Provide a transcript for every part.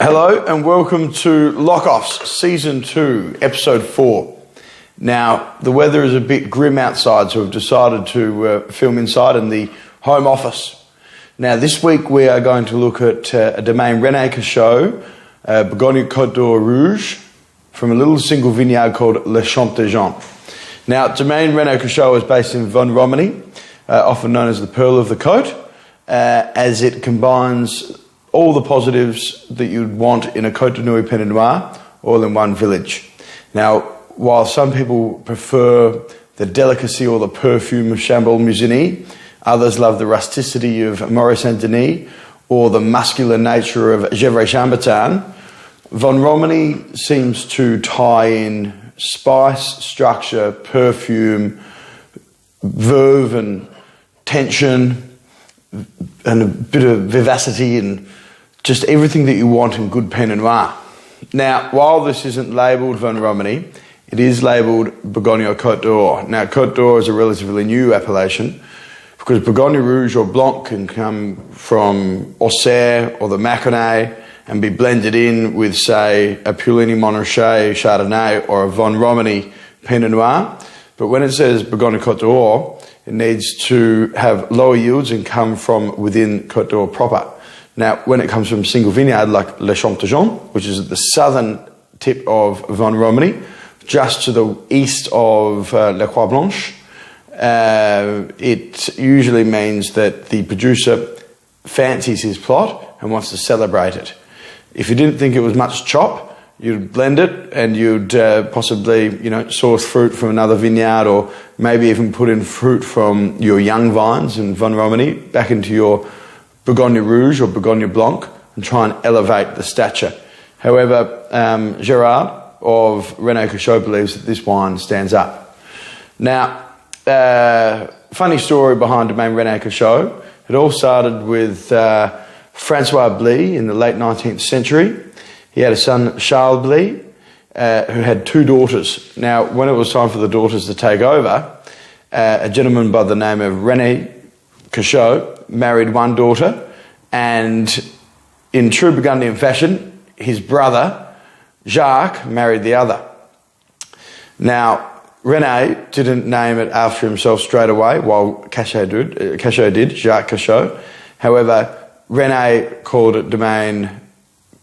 Hello and welcome to Lockoffs Season 2, Episode 4. Now, the weather is a bit grim outside, so we've decided to film inside in the home office. Now, this week we are going to look at a Domaine René Cacheux, Bourgogne Côte d'Or Rouge, from a little single vineyard called Le Champ de Jean. Now, Domaine René Cacheux is based in Von Romani, often known as the Pearl of the Côte, as it combines all the positives that you'd want in a Côte de Nuit Pinot Noir, all in one village. Now, while some people prefer the delicacy or the perfume of Chambord-Musigny, others love the rusticity of Maurice Saint-Denis or the muscular nature of Gevrey-Chambertin, Von Romani seems to tie in spice, structure, perfume, verve and tension, and a bit of vivacity and just everything that you want in good Pinot Noir. Now, while this isn't labelled Von Romani, it is labelled Bourgogne Côte d'Or. Now, Côte d'Or is a relatively new appellation because Bourgogne Rouge or Blanc can come from Auxerre or the Mâconnais and be blended in with, say, a Puligny Montrachet Chardonnay or a Von Romani Pinot Noir. But when it says Bourgogne Côte d'Or, it needs to have lower yields and come from within Côte d'Or proper. Now, when it comes from single vineyard like Le Champ de Jean, which is at the southern tip of Von Romani, just to the east of La Croix Blanche, it usually means that the producer fancies his plot and wants to celebrate it. If you didn't think it was much chop, you'd blend it and you'd possibly, source fruit from another vineyard or maybe even put in fruit from your young vines in Von Romani back into your Bourgogne Rouge or Bourgogne Blanc and try and elevate the stature. However, Gerard of René Cacheux believes that this wine stands up. Now, funny story behind Domaine René Cacheux. It all started with Francois Blie in the late 19th century. He had a son, Charles Blie, who had two daughters. Now, when it was time for the daughters to take over, a gentleman by the name of René Cacheux married one daughter, and in true Burgundian fashion, his brother, Jacques, married the other. Now, René didn't name it after himself straight away, while Cacheux did, Jacques Cacheux. However, René called it Domaine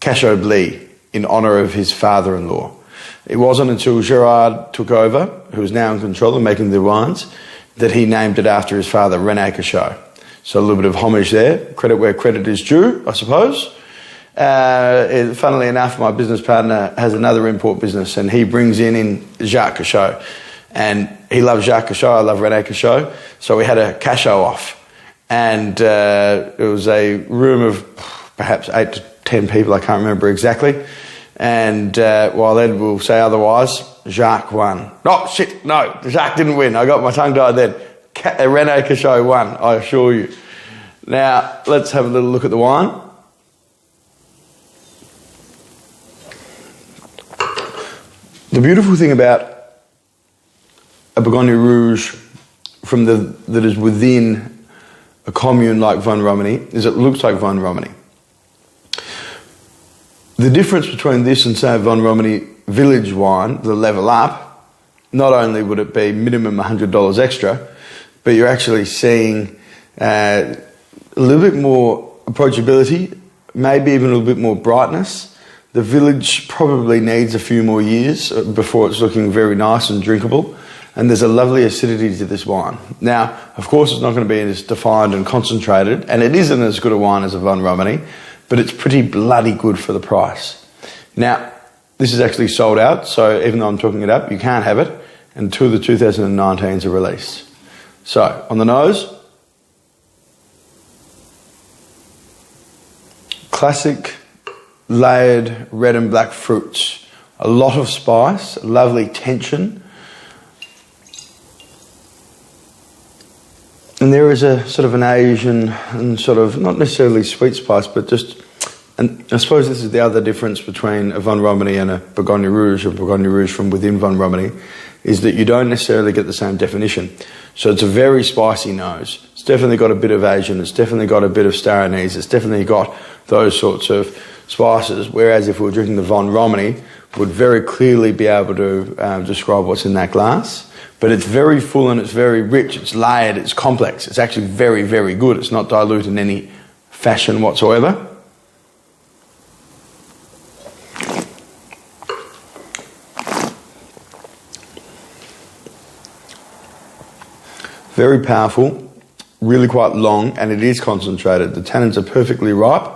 Cacheux Blie in honour of his father-in-law. It wasn't until Gerard took over, who was now in control of making the wines, that he named it after his father, René Cacheux. So a little bit of homage there, credit where credit is due, I suppose. Funnily enough, my business partner has another import business and he brings in Jacques Cacheux. And he loves Jacques Cacheux, I love René Cacheux. So we had a Cacheux off. And it was a room of perhaps 8 to 10 people, I can't remember exactly. And while Ed will say otherwise, Jacques won. Oh, shit, no, Jacques didn't win. I got my tongue tied then. René Cacheux won, I assure you. Now, let's have a little look at the wine. The beautiful thing about a Bourgogne Rouge that is within a commune like Von Romani is it looks like Von Romani. The difference between this and, say, Von Romani village wine, the level up, not only would it be minimum $100 extra, but you're actually seeing a little bit more approachability, maybe even a little bit more brightness. The village probably needs a few more years before it's looking very nice and drinkable. And there's a lovely acidity to this wine. Now, of course, it's not going to be as defined and concentrated, and it isn't as good a wine as a Von Romani, but it's pretty bloody good for the price. Now, this is actually sold out, so even though I'm talking it up, you can't have it until the 2019s are released. So, on the nose, classic layered red and black fruits. A lot of spice, lovely tension. And there is a sort of an Asian and sort of, not necessarily sweet spice, but just, and I suppose this is the other difference between a Von Romani and a Bourgogne Rouge, or Bourgogne Rouge from within Von Romani, is that you don't necessarily get the same definition. So it's a very spicy nose. It's definitely got a bit of Asian, it's definitely got a bit of Starinese, it's definitely got those sorts of spices, whereas if we were drinking the Von Romani, would very clearly be able to describe what's in that glass. But it's very full and it's very rich, it's layered, it's complex. It's actually very, very good. It's not dilute in any fashion whatsoever. Very powerful, really quite long, and it is concentrated. The tannins are perfectly ripe.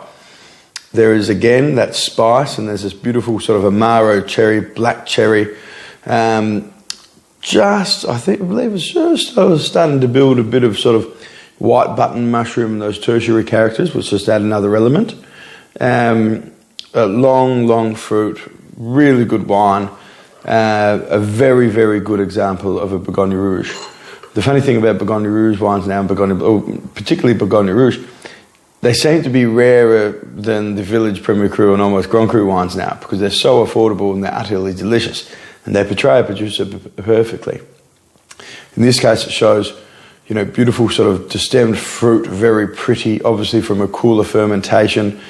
There is again that spice, and there's this beautiful sort of Amaro cherry, black cherry. I believe it's just starting to build a bit of sort of white button mushroom and those tertiary characters, which just add another element. A long fruit, really good wine, a very, very good example of a Bourgogne Rouge. The funny thing about Bourgogne Rouge wines now, particularly Bourgogne Rouge, they seem to be rarer than the Village Premier Cru and almost Grand Cru wines now because they're so affordable and they're utterly delicious and they portray a producer perfectly. In this case, it shows, beautiful sort of destemmed fruit, very pretty, obviously from a cooler fermentation,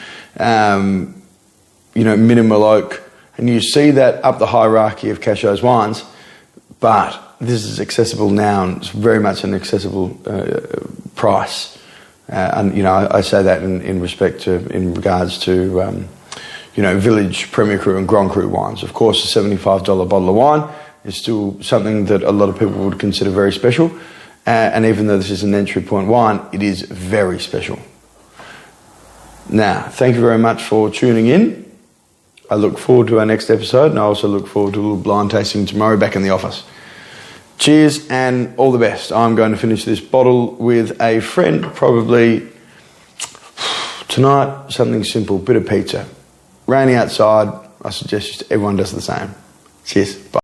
minimal oak, and you see that up the hierarchy of Cacheux's wines, but this is accessible now, and it's very much an accessible price. I say that in regards to Village Premier Cru and Grand Cru wines. Of course, a $75 bottle of wine is still something that a lot of people would consider very special. And even though this is an entry point wine, it is very special. Now, thank you very much for tuning in. I look forward to our next episode, and I also look forward to a little blind tasting tomorrow back in the office. Cheers and all the best. I'm going to finish this bottle with a friend, probably tonight, something simple, bit of pizza. Rainy outside, I suggest everyone does the same. Cheers, bye.